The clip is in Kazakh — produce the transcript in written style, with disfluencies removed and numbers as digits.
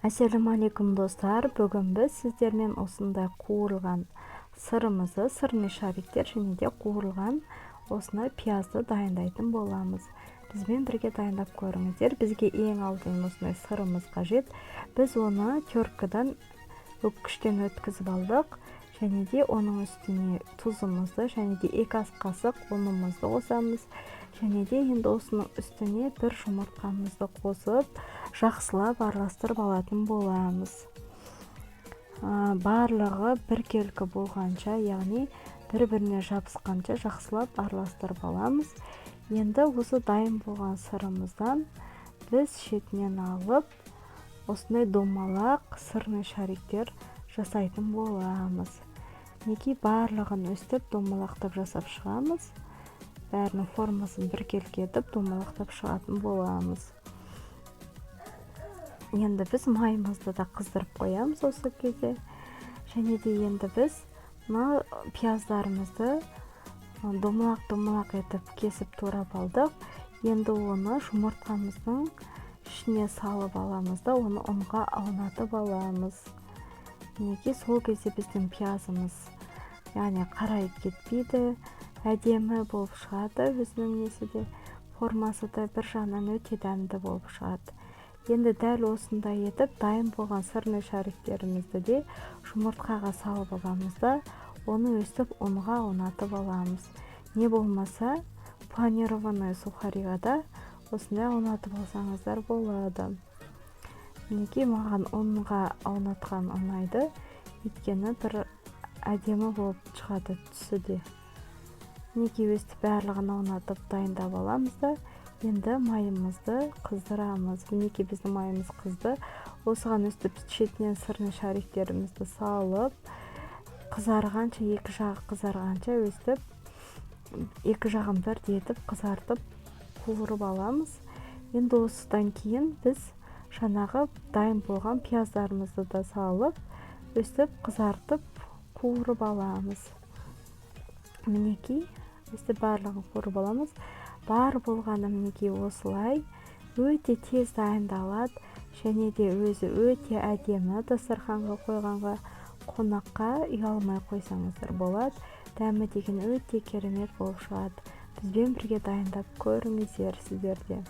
Ассалаумағалейкум достар, бүгін біз сіздермен осындай қуырылған сырымызды, сырный шариктер және де қуырылған осындай пиязды дайындайтын боламыз. Бізбен бірге дайындап көріңіздер. Бізге ең алдымен осындай сырымыз қажет. Біз оны теркадан өткіштен өткізіп алдық, және де оның үстіне тұзымызды және де 2 ас қасық ұнымызды қосамыз. Және де енді осының үстіне бір жұмыртқамызды қосып, жақсылап араластырып алатын боламыз. Барлығы біркелкі болғанша, яғни бір-біріне жабысқанша жақсылап араластырып аламыз. Енді осы дайын болған сырымыздан біз шетінен алып, осындай домалақ сырный шариктер жасайтын боламыз. Неге барлығын өстіп домалақтап жасап шығамыз. Бәрінің формасын біркелкі етіп домалақтап шығатын боламыз. Енді біз майымызды да қыздырып қоямыз осы кезде. Және де енді біз мына пияздарымызды домалақ етіп кесіп турап алдық. Енді оны жұмыртқамыздың ішіне салып аламыз да, оны ұнға аунатып аламыз. Неге сол кезде біздің пиязымыз, яғни қарайып кетпейді, әдемі болып шығады, өзінің несі де, формасы да бір жағынан өте дәмді болып шығады. Енді дәл осындай етіп дайын болған сырный шариктерімізді де жұмыртқаға салып аламыз да, оны өстіп ұнға аунатып аламыз. Не болмаса, панированный сухариға да осындай аунатып алсаңыздар болады. Неге маған ұнға аунатқан ұнайды, өйткені бір әдемі болып шығады түсі де. Неге өстіп барлығын аунатып дайындап аламыз да, енді майымызды қыздырамыз. Неге біздің майымыз қызды, осыған өстіп шетінен сырный шариктерімізді салып, қызарғанша, екі жағы қызарғанша өстіп, екі жағын бірдей етіп қызартып қуырып аламыз. Енді осыдан кейін біз жаңағы дайын болған пияздарымызды да салып, өстіп қызартып қуырып аламыз. Мінекей, өстіп барлығын қуырып аламыз. Бар болғаны мінекей осылай өте тез дайындалады, және де өзі өте әдемі. Дастарханға қойғанға, қонаққа ұялмай қойсаңыздар болады. Дәмі деген өте керемет болып шығады. Бізбен бірге дайындап көріңіздер сіздерде.